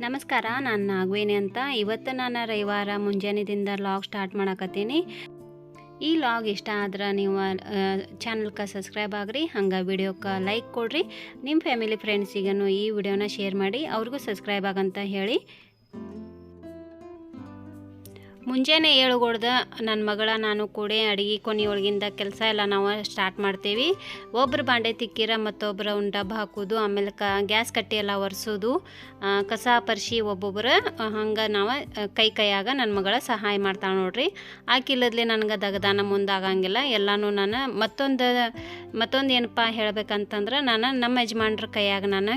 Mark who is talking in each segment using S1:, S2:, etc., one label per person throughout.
S1: ನಮಸ್ಕಾರ, ನಾನು ನಾಗವೇಣಿ ಅಂತ. ಇವತ್ತು ನಾನು ರವಿವಾರ ಮುಂಜಾನೆದಿಂದ ಲಾಗ್ ಸ್ಟಾರ್ಟ್ ಮಾಡಕತ್ತೀನಿ. ಈ ಲಾಗ್ ಇಷ್ಟ ಆದ್ರೆ ನೀವು ಚಾನಲ್ಗೆ ಸಬ್ಸ್ಕ್ರೈಬ್ ಆಗ್ರಿ, ಹಂಗೆ ವಿಡಿಯೋಕ್ಕೆ ಲೈಕ್ ಕೊಡ್ರಿ. ನಿಮ್ಮ ಫ್ಯಾಮಿಲಿ ಫ್ರೆಂಡ್ಸಿಗೂ ಈ ವಿಡಿಯೋನ ಶೇರ್ ಮಾಡಿ, ಅವ್ರಿಗೂ ಸಬ್ಸ್ಕ್ರೈಬ್ ಆಗಂತ ಹೇಳಿ. ಮುಂಜಾನೆ ಏಳುಗೊಡ್ದ ನನ್ನ ಮಗಳ ನಾನು ಕೂಡ ಅಡುಗೆ ಕೊನೆಯೊಳಗಿಂದ ಕೆಲಸ ಎಲ್ಲ ನಾವು ಸ್ಟಾರ್ಟ್ ಮಾಡ್ತೀವಿ. ಒಬ್ಬರು ಬಾಂಡೆ ತಿಕ್ಕಿರ ಮತ್ತೊಬ್ಬರು ಡಬ್ಬ ಹಾಕೋದು, ಆಮೇಲೆ ಗ್ಯಾಸ್ ಕಟ್ಟಿ ಎಲ್ಲ ಒರೆಸೋದು, ಕಸ ಪರಿಸಿ ಒಬ್ಬೊಬ್ಬರು ಹಂಗೆ ನಾವು ಕೈಯಾಗ ನನ್ನ ಮಗಳ ಸಹಾಯ ಮಾಡ್ತಾಳೆ ನೋಡ್ರಿ. ಆಕಿಲ್ಲದ್ಲೆ ನನಗೆ ದಗದಾನ ಮುಂದಾಗಂಗಿಲ್ಲ. ಎಲ್ಲನೂ ನಾನು ಮತ್ತೊಂದು ಏನಪ್ಪ ಹೇಳ್ಬೇಕಂತಂದ್ರೆ, ನಾನು ನಮ್ಮ ಯಜಮಾನ್ರ ಕೈಯಾಗ ನಾನು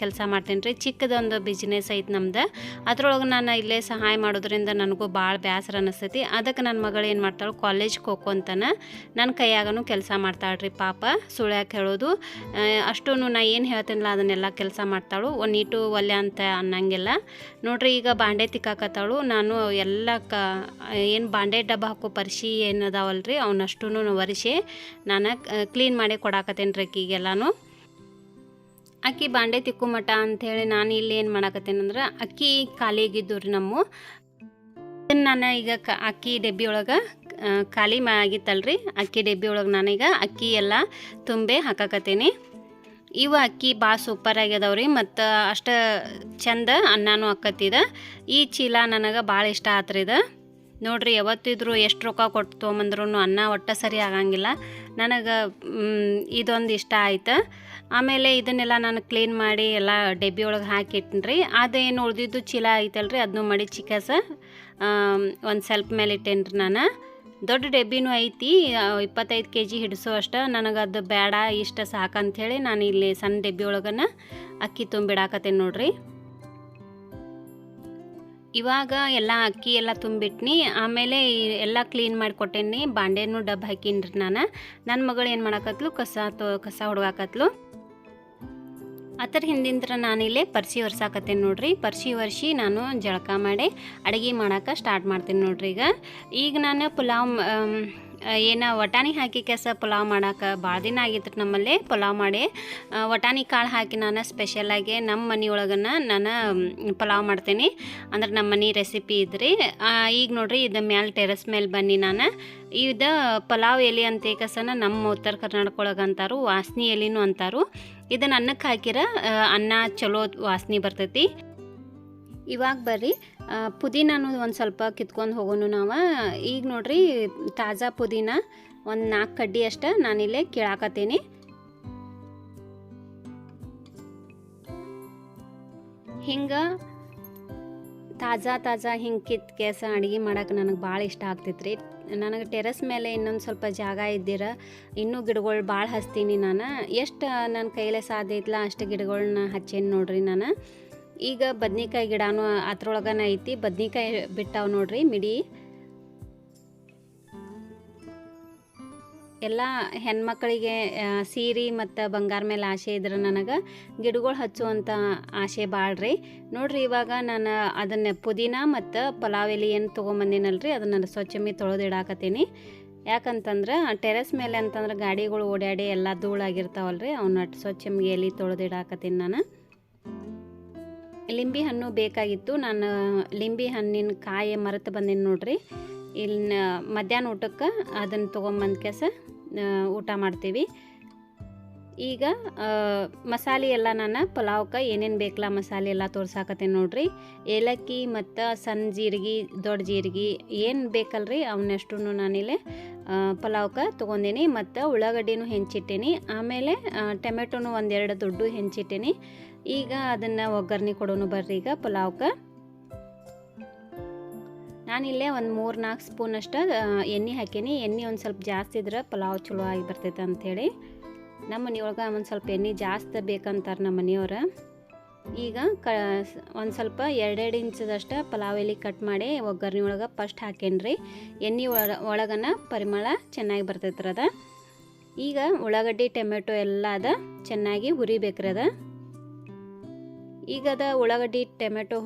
S1: ಕೆಲಸ ಮಾಡ್ತೀನಿ ರೀ. ಚಿಕ್ಕದೊಂದು ಬಿಸ್ನೆಸ್ ಐತೆ ನಮ್ದು. ಅದ್ರೊಳಗೆ ನಾನು ಇಲ್ಲೇ ಸಹಾಯ ಮಾಡೋದ್ರಿಂದ ನನಗೂ ಭಾಳ ಬೇಸರ ಅನಿಸ್ತೈತಿ. ಅದಕ್ಕೆ ನನ್ನ ಮಗಳು ಏನು ಮಾಡ್ತಾಳೆ, ಕಾಲೇಜ್ಗೆ ಹೋಗ್ಕೊಂತಾನೆ ನನ್ನ ಕೈಯಾಗೂ ಕೆಲಸ ಮಾಡ್ತಾಳ್ರಿ. ಪಾಪ ಸುಳ್ಯಾಕೆ ಹೇಳೋದು, ಅಷ್ಟೂ ನಾ ಏನು ಹೇಳ್ತೀನಲ್ಲ ಅದನ್ನೆಲ್ಲ ಕೆಲಸ ಮಾಡ್ತಾಳು. ನೀಟು ಒಲ್ಲೆ ಅಂತ ಅನ್ನಂಗಿಲ್ಲ ನೋಡ್ರಿ. ಈಗ ಬಾಂಡೆ ತಿಕ್ಕಾಕತ್ತಾಳು. ನಾನು ಎಲ್ಲ ಏನು ಬಾಂಡೆ ಡಬ್ಬ ಹಾಕೋ ಪರಿಸಿ ಏನದಾವಲ್ರಿ ಅವನಷ್ಟೂ ಒರೆಸಿ ನಾನು ಕ್ಲೀನ್ ಮಾಡಿ ಕೊಡಾಕತ್ತೇನೆ ರೀ ಅಕ್ಕಿಗೆಲ್ಲನೂ. ಅಕ್ಕಿ ಬಾಂಡೆ ತಿಕ್ಕು ಮಟ ಅಂಥೇಳಿ ನಾನು ಇಲ್ಲಿ ಏನು ಮಾಡಾಕತ್ತೇನಂದ್ರೆ, ಅಕ್ಕಿ ಖಾಲಿಯಾಗಿದ್ದು ರೀ ನಮ್ಮ. ನಾನು ಈಗ ಅಕ್ಕಿ ಡಬ್ಬಿ ಒಳಗೆ ಖಾಲಿ ಆಗಿತ್ತಲ್ರಿ, ಅಕ್ಕಿ ಡಬ್ಬಿ ಒಳಗೆ ನಾನೀಗ ಅಕ್ಕಿ ಎಲ್ಲ ತುಂಬೆ ಹಾಕಾಕತ್ತೀನಿ. ಇವು ಅಕ್ಕಿ ಭಾಳ ಸೂಪರ್ ಆಗ್ಯದವ್ರಿ, ಮತ್ತು ಅಷ್ಟು ಚಂದ ಅನ್ನನೂ ಆಕತ್ತಿದ. ಈ ಚೀಲ ನನಗೆ ಭಾಳ ಇಷ್ಟ ಆತ್ರಿ ಇದು ನೋಡ್ರಿ. ಯಾವತ್ತಿದ್ರು ಎಷ್ಟು ರೊಕ್ಕ ಕೊಟ್ಟು ತೊಗೊಂಬಂದ್ರೂ ಅನ್ನ ಒಟ್ಟು ಸರಿ ಆಗಂಗಿಲ್ಲ. ನನಗೆ ಇದೊಂದು ಇಷ್ಟ ಆಯ್ತು. ಆಮೇಲೆ ಇದನ್ನೆಲ್ಲ ನಾನು ಕ್ಲೀನ್ ಮಾಡಿ ಎಲ್ಲ ಡಬ್ಬಿ ಒಳಗೆ ಹಾಕಿಟ್ಟಿನ್ರಿ. ಅದೇನು ಉಳಿದಿದ್ದು ಚೀಲ ಐತಲ್ರಿ, ಅದನ್ನು ಮಾಡಿ ಚಿಕ್ಕಸ ಒಂದು ಸ್ವಲ್ಪ ಮೇಲೆ ಇಟ್ಟೇನ್ರಿ ನಾನು. ದೊಡ್ಡ ಡಬ್ಬಿನೂ ಐತಿ, 25 kg ಹಿಡಿಸೋ ಅಷ್ಟು. ನನಗೆ ಅದು ಬೇಡ, ಇಷ್ಟ ಸಾಕಂಥೇಳಿ ನಾನು ಇಲ್ಲಿ ಸಣ್ಣ ಡಬ್ಬಿ ಒಳಗನ ಅಕ್ಕಿ ತುಂಬಿಡಾಕತ್ತೇನೆ ನೋಡ್ರಿ. ಇವಾಗ ಎಲ್ಲ ಅಕ್ಕಿ ಎಲ್ಲ ತುಂಬಿಟ್ನಿ. ಆಮೇಲೆ ಎಲ್ಲ ಕ್ಲೀನ್ ಮಾಡಿ ಕೊಟ್ಟೇನಿ. ಬಾಂಡೆನೂ ಡಬ್ಬ ಹಾಕಿನ್ರಿ ನಾನು. ನನ್ನ ಮಗಳು ಏನು ಮಾಡಾಕತ್ಲು, ಕಸ ಹೊಡ್ಗಾಕತ್ಲು. ಅದರ ಹಿಂದಿಂದ್ರ ನಾನಿಲ್ಲೇ ಪರ್ಸಿ ಒರ್ಸಾಕತ್ತೇನೆ ನೋಡ್ರಿ. ಪರ್ಸಿ ಒರೆಸಿ ನಾನು ಜಳಕ ಮಾಡಿ ಅಡುಗೆ ಮಾಡೋಕೆ ಸ್ಟಾರ್ಟ್ ಮಾಡ್ತೀನಿ ನೋಡ್ರಿ. ಈಗ ನಾನು ಪುಲಾವ್ ವಟಾಣಿ ಹಾಕಿ ಪುಲಾವ್ ಮಾಡೋಕೆ ಭಾಳ ದಿನ ಆಗಿತ್ತು ನಮ್ಮಲ್ಲಿ. ಪುಲಾವ್ ಮಾಡಿ ವಟಾಣಿ ಕಾಳು ಹಾಕಿ ನಾನು ಸ್ಪೆಷಲಾಗಿ ನಮ್ಮ ಮನೆಯೊಳಗನ ನಾನು ಪುಲಾವ್ ಮಾಡ್ತೀನಿ. ಅಂದ್ರೆ ನಮ್ಮ ಮನೆ ರೆಸಿಪಿ ಇದ್ರಿ. ಈಗ ನೋಡ್ರಿ, ಇದು ಮ್ಯಾಲೆ ಟೆರೆಸ್ ಮೇಲೆ ಬನ್ನಿ ನಾನು. ಇದು ಪಲಾವ್ ಎಲೆ ಅಂತ ನಮ್ಮ ಉತ್ತರ ಕರ್ನಾಟಕ ಒಳಗೆ ಅಂತಾರು, ವಾಸನೆ ಎಲೆನೂ ಅಂತಾರು. ಇದನ್ನು ಅನ್ನಕ್ಕೆ ಹಾಕಿರ ಅನ್ನ ಚಲೋ ವಾಸನೆ ಬರ್ತೈತಿ. ಇವಾಗ ಬರ್ರಿ ಪುದೀನೂ ಒಂದು ಸ್ವಲ್ಪ ಕಿತ್ಕೊಂಡು ಹೋಗೋನು ನಾವು. ಈಗ ನೋಡ್ರಿ, ತಾಜಾ ಪುದೀನ ಒಂದು 4 ಕಡ್ಡಿ ಅಷ್ಟು ನಾನಿಲ್ಲೇ ಕೀಳಾಕತ್ತೀನಿ. ಹಿಂಗೆ ತಾಜಾ ಹಿಂಗೆ ಕಿತ್ಕೇಸ ಅಡುಗೆ ಮಾಡೋಕೆ ನನಗೆ ಭಾಳ ಇಷ್ಟ ಆಗ್ತೈತ್ರಿ. ನನಗೆ ಟೆರೆಸ್ ಮೇಲೆ ಇನ್ನೊಂದು ಸ್ವಲ್ಪ ಜಾಗ ಇದ್ದೀರ, ಇನ್ನೂ ಗಿಡಗಳು ಭಾಳ ಹಚ್ತೀನಿ ನಾನು. ಎಷ್ಟು ನನ್ನ ಕೈಲೇ ಸಾಧ್ಯ ಐತಲ್ಲ ಅಷ್ಟು ಗಿಡಗಳನ್ನ ಹಚ್ಚೇನಿ ನೋಡ್ರಿ ನಾನು. ಈಗ ಬದ್ನಿಕಾಯಿ ಗಿಡನೂ ಅದ್ರೊಳಗನ ಐತಿ. ಬದ್ನಿಕಾಯಿ ಬಿಟ್ಟಾವ ನೋಡ್ರಿ ಮಿಡಿ. ಎಲ್ಲ ಹೆಣ್ಮಕ್ಳಿಗೆ ಸೀರೆ ಮತ್ತು ಬಂಗಾರ ಮೇಲೆ ಆಸೆ ಇದ್ರೆ ನನಗೆ ಗಿಡಗಳು ಹಚ್ಚುವಂಥ ಆಸೆ ಭಾಳ್ರಿ ನೋಡ್ರಿ. ಇವಾಗ ನಾನು ಅದನ್ನು ಪುದೀನ ಮತ್ತು ಪಲಾವ್ ಎಲೆ ಏನು ತೊಗೊಂಬಂದಿನಲ್ರಿ, ಅದನ್ನು ಸ್ವಚ್ಛಮಿ ತೊಳೆದಿಡಾಕತ್ತೀನಿ. ಯಾಕಂತಂದ್ರೆ ಟೆರೆಸ್ ಮೇಲೆ ಅಂತಂದ್ರೆ ಗಾಡಿಗಳು ಓಡಾಡಿ ಎಲ್ಲ ಧೂಳಾಗಿರ್ತಾವಲ್ರಿ, ಅವನ್ನ ಸ್ವಚ್ಛಮಿಗೆ ಎಲೆ ತೊಳೆದಿಡಾಕತ್ತೀನಿ ನಾನು. ಲಿಂಬೆ ಹಣ್ಣು ಬೇಕಾಗಿತ್ತು. ನಾನು ಲಿಂಬೆ ಹಣ್ಣಿನ ಕಾಯಿ ಮರೆತು ಬಂದೀನಿ ನೋಡ್ರಿ. ಇಲ್ಲಿ ಮಧ್ಯಾಹ್ನ ಊಟಕ್ಕೆ ಅದನ್ನು ತೊಗೊಂಬಂದು ಊಟ ಮಾಡ್ತೀವಿ. ಈಗ ಮಸಾಲೆ ಎಲ್ಲ ನಾನು ಪಲಾವ್ಗೆ ಏನೇನು ಬೇಕಲ್ಲ ಮಸಾಲೆ ಎಲ್ಲ ತೋರ್ಸಾಕತ್ತೀನಿ ನೋಡ್ರಿ. ಏಲಕ್ಕಿ ಮತ್ತು ಸಣ್ಣ ಜೀರಿಗೆ, ದೊಡ್ಡ ಜೀರಿಗೆ ಏನು ಬೇಕಲ್ರಿ ಅವನ್ನಷ್ಟು ನಾನಿಲ್ಲಿ ಪಲಾವ್ಗೆ ತೊಗೊಂಡೀನಿ. ಮತ್ತು ಉಳ್ಳಾಗಡ್ಡಿನೂ ಹೆಂಚಿಟ್ಟೀನಿ. ಆಮೇಲೆ ಟೊಮೆಟೊನು 1-2 ದೊಡ್ಡ ಹೆಂಚಿಟ್ಟೀನಿ. ಈಗ ಅದನ್ನು ಒಗ್ಗರಣೆ ಕೊಡೋನು ಬರ್ರಿ. ಈಗ ಪಲಾವ್ಗೆ ನಾನಿಲ್ಲೇ ಒಂದು 3-4 ಸ್ಪೂನಷ್ಟು ಎಣ್ಣೆ ಹಾಕೀನಿ. ಎಣ್ಣೆ ಒಂದು ಸ್ವಲ್ಪ ಜಾಸ್ತಿ ಇದ್ರೆ ಪಲಾವ್ ಚಲೋ ಆಗಿ ಬರ್ತೈತೆ ಅಂಥೇಳಿ ನಮ್ಮ ಮನೆಯೊಳಗೆ ಒಂದು ಸ್ವಲ್ಪ ಎಣ್ಣೆ ಜಾಸ್ತಿ ಬೇಕಂತಾರೆ ನಮ್ಮ ಮನೆಯವ್ರು. ಈಗ ಒಂದು ಸ್ವಲ್ಪ 2 ಇಂಚದಷ್ಟು ಪಲಾವ್ ಎಲೆ ಕಟ್ ಮಾಡಿ ಒಗ್ಗರಣೆ ಒಳಗೆ ಫಸ್ಟ್ ಹಾಕೇನ್ರಿ. ಎಣ್ಣೆ ಒಳಗನ ಪರಿಮಳ ಚೆನ್ನಾಗಿ ಬರ್ತೈತ್ರಿ ಅದ. ಈಗ ಉಳ್ಳಾಗಡ್ಡಿ ಟೊಮೆಟೊ ಎಲ್ಲ ಅದ ಚೆನ್ನಾಗಿ ಹುರಿಬೇಕ್ರಿ ಅದ. ಈಗ ಉಳ್ಳಾಗಡ್ಡಿ ಟೊಮೆಟೊ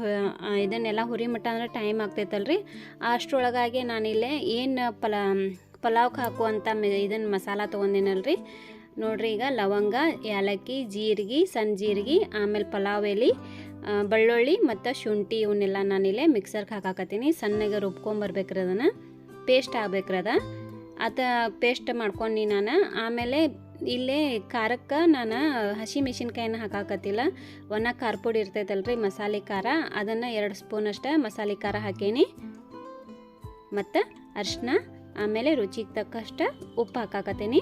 S1: ಇದನ್ನೆಲ್ಲ ಹುರಿ ಮಟ್ಟ ಅಂದ್ರೆ ಟೈಮ್ ಆಗ್ತೈತಲ್ರಿ. ಅಷ್ಟರೊಳಗಾಗಿ ನಾನಿಲ್ಲೇ ಏನು ಪಲಾವ್ಗೆ ಹಾಕುವಂಥ ಇದನ್ನು ಮಸಾಲ ತೊಗೊಂಡಿನಲ್ರಿ ನೋಡ್ರಿ. ಈಗ ಲವಂಗ, ಏಲಕ್ಕಿ, ಜೀರಿಗೆ, ಸಣ್ಣ ಜೀರಿಗೆ, ಆಮೇಲೆ ಪಲಾವ್ ಎಲೆ ಬೆಳ್ಳುಳ್ಳಿ ಮತ್ತು ಶುಂಠಿ ಇವನ್ನೆಲ್ಲ ನಾನಿಲ್ಲೇ ಮಿಕ್ಸರ್ಗೆ ಹಾಕಾಕತ್ತೀನಿ. ಸಣ್ಣಗೆ ರುಬ್ಕೊಂಬರ್ಬೇಕ್ರಿ, ಅದನ್ನು ಪೇಸ್ಟ್ ಆಗ್ಬೇಕ್ರಿ. ಅದು ಪೇಸ್ಟ್ ಮಾಡ್ಕೊಂಡು ನಾನು ಆಮೇಲೆ ಇಲ್ಲೇ ಖಾರಕ್ಕೆ ನಾನು ಹಸಿ ಮೆಣಸಿನ್ಕಾಯಿನ ಹಾಕಾಕತ್ತಿಲ್ಲ. ಒಣ ಖಾರ ಪುಡಿ ಇರ್ತೈತಲ್ರಿ, ಮಸಾಲೆ ಖಾರ, ಅದನ್ನು 2 ಸ್ಪೂನಷ್ಟು ಮಸಾಲೆ ಖಾರ ಹಾಕೀನಿ. ಮತ್ತು ಅರಿಶಿನ, ಆಮೇಲೆ ರುಚಿಗೆ ತಕ್ಕಷ್ಟು ಉಪ್ಪು ಹಾಕಾಕತ್ತೀನಿ.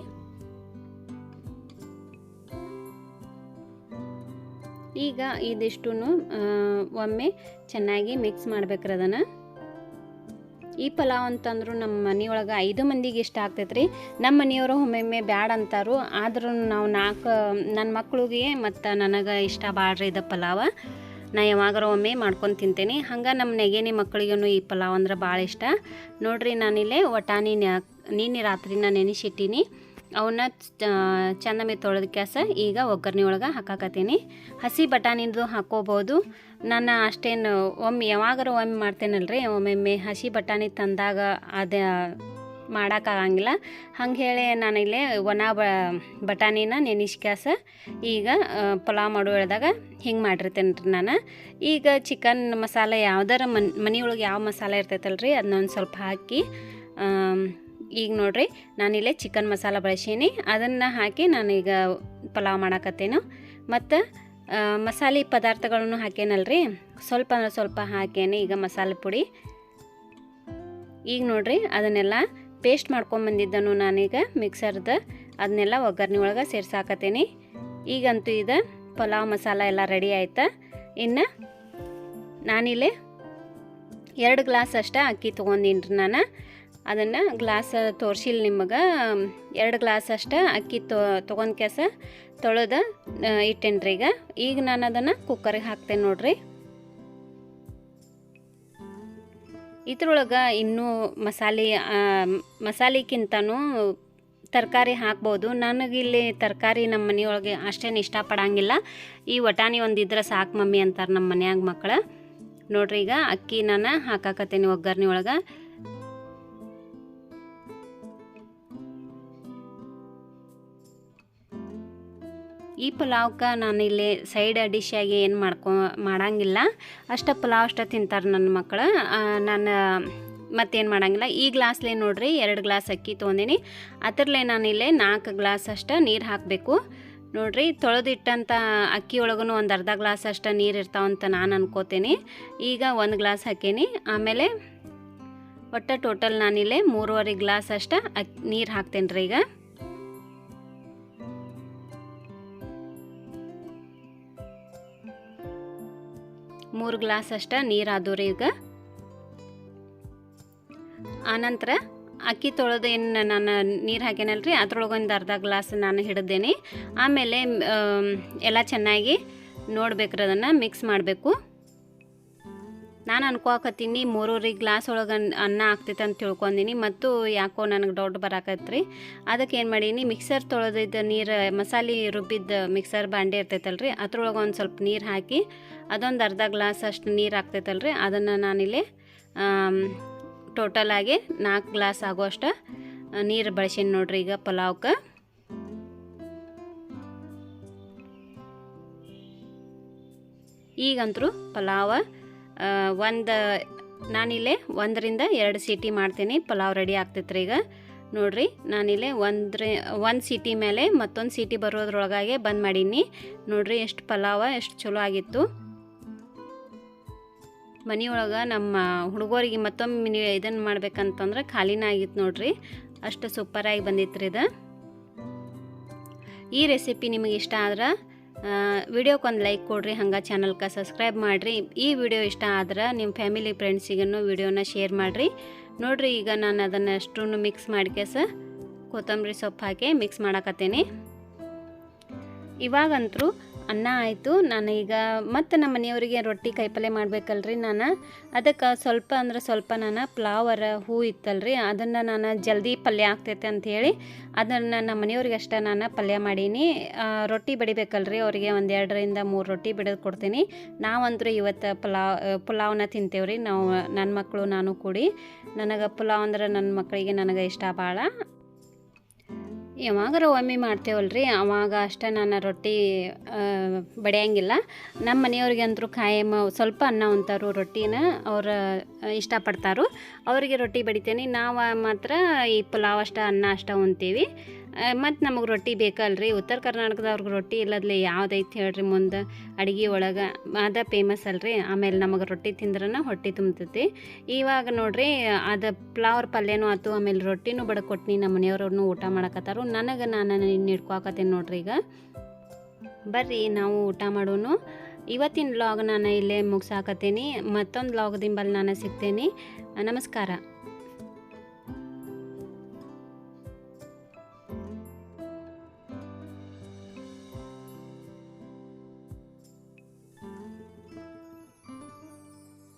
S1: ಈಗ ಇದಿಷ್ಟು ಒಮ್ಮೆ ಚೆನ್ನಾಗಿ ಮಿಕ್ಸ್ ಮಾಡ್ಬೇಕ್ರಿ ಅದನ್ನು. ಈ ಪಲಾವ್ ಅಂತಂದ್ರು ನಮ್ಮ ಮನೆಯೊಳಗೆ 5 ಮಂದಿಗೆ ಇಷ್ಟ ಆಗ್ತೈತ್ರಿ. ನಮ್ಮ ಮನೆಯವರು ಒಮ್ಮೊಮ್ಮೆ ಬ್ಯಾಡ ಅಂತಾರು, ಆದ್ರೂ ನಾವು 4 ನನ್ನ ಮಕ್ಳಿಗೆ ಮತ್ತು ನನಗೆ ಇಷ್ಟ ಬಾಳ್ರಿ ಇದು ಪಲಾವ. ನಾ ಯಾವಾಗಾರ ಒಮ್ಮೆ ಮಾಡ್ಕೊಂಡು ತಿಂತೇನೆ. ಹಂಗೆ ನಮ್ಮ ನೆಗೆನಿ ಮಕ್ಕಳಿಗೂ ಈ ಪಲಾವ್ ಅಂದ್ರೆ ಭಾಳ ಇಷ್ಟ. ನೋಡ್ರಿ, ನಾನಿಲ್ಲೇ ವಟಾಣಿ ನಿನ್ನೆ ರಾತ್ರಿನ ನೆನೆಸಿಟ್ಟಿನಿ. ಅವನ್ನ ಚಂದಮೆ ತೊಳೆದ ಕ್ಯಾಸ ಈಗ ಒಗ್ಗರಣೆ ಒಳಗೆ ಹಾಕಾಕತ್ತೀನಿ. ಹಸಿ ಬಟಾಣಿದು ಹಾಕೋಬೋದು. ನಾನು ಅಷ್ಟೇನು ಯಾವಾಗಾರ ಒಮ್ಮೆ ಮಾಡ್ತೇನಲ್ರಿ, ಒಮ್ಮೊಮ್ಮೆ ಹಸಿ ಬಟಾಣಿ ತಂದಾಗ ಅದು ಮಾಡೋಕ್ಕಾಗಂಗಿಲ್ಲ. ಹಂಗೆ ಹೇಳಿ ನಾನಿಲ್ಲೇ ಒಣ ಬಟಾಣಿನ ನೆನೆಸ್ಕ್ಯಾಸ ಈಗ ಪಲಾವ್ ಮಾಡೋ ಹೇಳಿದಾಗ ಹಿಂಗೆ ಮಾಡಿರ್ತೇನೆ ರೀ ನಾನು. ಈಗ ಚಿಕನ್ ಮಸಾಲೆ ಯಾವ್ದಾರ ಮನೆಯೊಳಗೆ ಯಾವ ಮಸಾಲೆ ಇರ್ತೈತಲ್ರಿ ಅದನ್ನೊಂದು ಸ್ವಲ್ಪ ಹಾಕಿ, ಈಗ ನೋಡ್ರಿ ನಾನಿಲ್ಲೇ ಚಿಕನ್ ಮಸಾಲ ಬಳಸೀನಿ. ಅದನ್ನು ಹಾಕಿ ನಾನೀಗ ಪಲಾವ್ ಮಾಡಾಕತ್ತೇನು. ಮತ್ತು ಮಸಾಲೆ ಪದಾರ್ಥಗಳನ್ನು ಹಾಕೇನಲ್ರಿ, ಸ್ವಲ್ಪ ಅಂದ್ರೆ ಸ್ವಲ್ಪ ಹಾಕೇನಿ ಈಗ ಮಸಾಲೆ ಪುಡಿ. ಈಗ ನೋಡ್ರಿ ಅದನ್ನೆಲ್ಲ ಪೇಸ್ಟ್ ಮಾಡ್ಕೊಂಬಂದಿದ್ದನು ನಾನೀಗ ಮಿಕ್ಸರ್ದು, ಅದನ್ನೆಲ್ಲ ಒಗ್ಗರಣೆ ಒಳಗೆ ಸೇರ್ಸಾಕತ್ತೇನಿ. ಈಗಂತೂ ಇದು ಪಲಾವ್ ಮಸಾಲ ಎಲ್ಲ ರೆಡಿ ಆಯ್ತು. ಇನ್ನು ನಾನಿಲ್ಲೇ 2 ಗ್ಲಾಸ್ ಅಷ್ಟೇ ಅಕ್ಕಿ ತೊಗೊಂಡಿನಿ ರೀ ನಾನು. ಅದನ್ನು ಗ್ಲಾಸ್ ತೋರಿಸಿಲ್ಲ ನಿಮಗೆ. 2 ಗ್ಲಾಸ್ ಅಷ್ಟೇ ಅಕ್ಕಿ ತೊಗೊಂಡು ಕೆಸ ತೊಳೆದು ಇಟ್ಟೇನಿ ರೀ. ಈಗ ನಾನು ಅದನ್ನು ಕುಕ್ಕರಿಗೆ ಹಾಕ್ತೇನೆ ನೋಡ್ರಿ. ಇದ್ರೊಳಗೆ ಇನ್ನೂ ಮಸಾಲೆಕ್ಕಿಂತನೂ ತರಕಾರಿ ಹಾಕ್ಬೋದು. ನನಗಿಲ್ಲಿ ತರಕಾರಿ ನಮ್ಮ ಮನೆಯೊಳಗೆ ಅಷ್ಟೇನು ಇಷ್ಟಪಡಂಗಿಲ್ಲ. ಈ ವಟಾಣಿ ಒಂದಿದ್ರೆ ಸಾಕು ಮಮ್ಮಿ ಅಂತಾರೆ ನಮ್ಮ ಮನ್ಯಾಗ ಮಕ್ಕಳು. ನೋಡ್ರಿ, ಈಗ ಅಕ್ಕಿ ನಾನು ಹಾಕಾಕತ್ತೇನೆ ಒಗ್ಗರಣೆ ಒಳಗೆ. ಈ ಪಲಾವ್ಗೆ ನಾನಿಲ್ಲಿ ಸೈಡ್ ಡಿಶ್ಶಾಗಿ ಏನು ಮಾಡಂಗಿಲ್ಲ. ಅಷ್ಟು ಪಲಾವ್ ಅಷ್ಟೇ ತಿಂತಾರೆ ನನ್ನ ಮಕ್ಕಳು. ನಾನು ಮತ್ತೇನು ಮಾಡಂಗಿಲ್ಲ. ಈ ಗ್ಲಾಸ್ಲೇ ನೋಡ್ರಿ 2 ಗ್ಲಾಸ್ ಅಕ್ಕಿ ತೊಗೊಂಡಿನಿ. ಅದರಲ್ಲೇ ನಾನಿಲ್ಲೇ 4 ಗ್ಲಾಸ್ ಅಷ್ಟು ನೀರು ಹಾಕಬೇಕು. ನೋಡ್ರಿ, ತೊಳೆದಿಟ್ಟಂಥ ಅಕ್ಕಿ ಒಳಗೂ ಒಂದು ಅರ್ಧ ಗ್ಲಾಸ್ ಅಷ್ಟು ನೀರು ಇರ್ತಾವಂತ ನಾನು ಅನ್ಕೋತೀನಿ. ಈಗ 1 ಗ್ಲಾಸ್ ಹಾಕೀನಿ. ಆಮೇಲೆ ಒಟ್ಟು ಟೋಟಲ್ ನಾನಿಲ್ಲೇ 3.5 ಗ್ಲಾಸ್ ಅಷ್ಟು ನೀರು ಹಾಕ್ತೇನೆ ರೀ. ಈಗ 3 ಗ್ಲಾಸ್ ಅಷ್ಟು ನೀರು ಆದವು ರೀ. ಈಗ ಆನಂತರ ಅಕ್ಕಿ ತೊಳೆದು ಏನು ನಾನು ನೀರು ಹಾಕೇನಲ್ರಿ, ಅದ್ರೊಳಗೊಂದು ಅರ್ಧ ಗ್ಲಾಸ್ ನಾನು ಹಿಡಿದೇನೆ. ಆಮೇಲೆ ಎಲ್ಲ ಚೆನ್ನಾಗಿ ನೋಡ್ಬೇಕ್ರಿ, ಅದನ್ನು ಮಿಕ್ಸ್ ಮಾಡಬೇಕು. ನಾನು ಅನ್ಕೋಕತ್ತೀನಿ 3.5 ಗ್ಲಾಸ್ ಒಳಗೆ ಅನ್ನ ಆಗ್ತೈತೆ ಅಂತ ತಿಳ್ಕೊಂಡಿನಿ. ಮತ್ತು ಯಾಕೋ ನನಗೆ ಡೌಟ್ ಬರಾಕತ್ರಿ. ಅದಕ್ಕೆ ಏನು ಮಾಡೀನಿ, ಮಿಕ್ಸರ್ ತೊಳೆದಿದ್ದ ನೀರು, ಮಸಾಲೆ ರುಬ್ಬಿದ್ದ ಮಿಕ್ಸರ್ ಬಾಂಡೆ ಇರ್ತೈತಲ್ರಿ, ಅದ್ರೊಳಗೆ ಒಂದು ಸ್ವಲ್ಪ ನೀರು ಹಾಕಿ ಅದೊಂದು ಅರ್ಧ ಗ್ಲಾಸ್ ಅಷ್ಟು ನೀರು ಆಗ್ತೈತಲ್ರಿ, ಅದನ್ನು ನಾನಿಲ್ಲಿ ಟೋಟಲಾಗಿ 4 ಗ್ಲಾಸ್ ಆಗೋಷ್ಟು ನೀರು ಬಳಸೀನಿ ನೋಡ್ರಿ ಈಗ ಪಲಾವ್ಗೆ. ಈಗಂತರೂ ಪಲಾವ ನಾನಿಲ್ಲೇ 1 ರಿಂದ 2 ಸೀಟಿ ಮಾಡ್ತೀನಿ. ಪಲಾವ್ ರೆಡಿ ಆಗ್ತೈತ್ರಿ. ಈಗ ನೋಡ್ರಿ, ನಾನಿಲ್ಲೇ 1 ಸೀಟಿ ಮೇಲೆ ಮತ್ತೊಂದು ಸೀಟಿ ಬರೋದ್ರೊಳಗಾಗಿ ಬಂದ್ ಮಾಡೀನಿ. ನೋಡ್ರಿ ಎಷ್ಟು ಪಲಾವ ಎಷ್ಟು ಚಲೋ ಆಗಿತ್ತು. ಮನೆಯೊಳಗೆ ನಮ್ಮ ಹುಡುಗರಿಗೆ ಮತ್ತೊಮ್ಮೆ ಇದನ್ನು ಮಾಡ್ಬೇಕಂತಂದ್ರೆ ಖಾಲಿನ ಆಗಿತ್ತು ನೋಡ್ರಿ, ಅಷ್ಟು ಸೂಪರಾಗಿ ಬಂದಿತ್ತು ರೀ ಇದು. ಈ ರೆಸಿಪಿ ನಿಮಗೆ ಇಷ್ಟ ಆದ್ರೆ ವಿಡಿಯೋಕ್ಕೊಂದು ಲೈಕ್ ಕೊಡ್ರಿ, ಹಂಗೆ ಚಾನಲ್ಗೆ ಸಬ್ಸ್ಕ್ರೈಬ್ ಮಾಡಿರಿ. ಈ ವಿಡಿಯೋ ಇಷ್ಟ ಆದ್ರೆ ನಿಮ್ಮ ಫ್ಯಾಮಿಲಿ ಫ್ರೆಂಡ್ಸಿಗೂ ವಿಡಿಯೋನ ಶೇರ್ ಮಾಡಿರಿ. ನೋಡ್ರಿ, ಈಗ ನಾನು ಅದನ್ನು ಅಷ್ಟೂ ಮಿಕ್ಸ್ ಮಾಡ್ಕೇಸ ಕೊತ್ತಂಬರಿ ಸೊಪ್ಪು ಹಾಕಿ ಮಿಕ್ಸ್ ಮಾಡಾಕತ್ತೇನೆ. ಇವಾಗಂತರೂ ಅನ್ನ ಆಯಿತು. ನಾನು ಈಗ ಮತ್ತು ನಮ್ಮ ಮನೆಯವರಿಗೆ ರೊಟ್ಟಿ ಕಾಯಿಪಲ್ಯ ಮಾಡಬೇಕಲ್ರಿ. ನಾನು ಅದಕ್ಕೆ ಸ್ವಲ್ಪ ಅಂದ್ರೆ ಸ್ವಲ್ಪ ನಾನು ಫ್ಲವರ್ ಹೂ ಇತ್ತಲ್ರಿ, ಅದನ್ನು ನಾನು ಜಲ್ದಿ ಪಲ್ಯ ಆಗ್ತೈತೆ ಅಂಥೇಳಿ ಅದನ್ನು ನಮ್ಮ ಮನೆಯವ್ರಿಗೆ ಅಷ್ಟೇ ನಾನು ಪಲ್ಯ ಮಾಡೀನಿ. ರೊಟ್ಟಿ ಬಡಿಬೇಕಲ್ರಿ, ಅವರಿಗೆ 1-2 ರಿಂದ 3 ರೊಟ್ಟಿ ಬಿಡೋದು ಕೊಡ್ತೀನಿ. ನಾವಂತರೂ ಇವತ್ತು ಪುಲಾವ್ನ ತಿಂತೇವ್ರಿ ನಾವು, ನನ್ನ ಮಕ್ಕಳು ನಾನು ಕೂಡಿ. ನನಗೆ ಪುಲಾವ್ ಅಂದ್ರೆ ನನ್ನ ಮಕ್ಕಳಿಗೆ ನನಗೆ ಇಷ್ಟ ಭಾಳ. ಯಾವಾಗಾರ ಒಮ್ಮೆ ಮಾಡ್ತೇವಲ್ರಿ ಅವಾಗ ಅಷ್ಟೇ ನಾನು ರೊಟ್ಟಿ ಬಡಿಯಂಗಿಲ್ಲ. ನಮ್ಮ ಮನೆಯವ್ರಿಗೆ ಅಂತೂ ಕಾಯಂ ಸ್ವಲ್ಪ ಅನ್ನ ಉಣ್ತಾರು, ರೊಟ್ಟಿನ ಅವ್ರು ಇಷ್ಟಪಡ್ತಾರೋ ಅವರಿಗೆ ರೊಟ್ಟಿ ಬಡಿತೇನೆ. ನಾವು ಮಾತ್ರ ಈ ಪಲಾವ್ ಅಷ್ಟ ಅನ್ನ ಅಷ್ಟ ಉಣ್ತೀವಿ. ಮತ್ತು ನಮಗೆ ರೊಟ್ಟಿ ಬೇಕಲ್ರಿ. ಉತ್ತರ ಕರ್ನಾಟಕದವ್ರಿಗೆ ರೊಟ್ಟಿ ಇಲ್ಲದ್ಲಿ ಯಾವುದೈತೆ ಹೇಳ್ರಿ ಮುಂದೆ ಅಡುಗೆ ಒಳಗೆ ಅದ ಫೇಮಸ್ ಅಲ್ರಿ. ಆಮೇಲೆ ನಮಗೆ ರೊಟ್ಟಿ ತಿಂದ್ರನ ಹೊಟ್ಟೆ ತುಂಬ್ತೈತಿ. ಇವಾಗ ನೋಡ್ರಿ ಅದು ಫ್ಲವರ್ ಪಲ್ಯನೂ ಆಯ್ತು, ಆಮೇಲೆ ರೊಟ್ಟಿನೂ ಬಡ್ಕೊಟ್ನಿ. ನಮ್ಮ ಮನೆಯವ್ರನ್ನು ಊಟ ಮಾಡಕತ್ತಾರು. ನಾನು ಹಿಡ್ಕೊಳಕತ್ತೇನೆ ನೋಡ್ರಿ. ಈಗ ಬರ್ರಿ ನಾವು ಊಟ ಮಾಡೋನು. ಇವತ್ತಿನ ವ್ಲಾಗ್ ನಾನು ಇಲ್ಲೇ ಮುಗಿಸಾಕತ್ತೀನಿ. ಮತ್ತೊಂದು ವ್ಲಾಗ್ದಿಂಬಲ್ಲಿ ನಾನು ಸಿಗ್ತೇನೆ. ನಮಸ್ಕಾರ.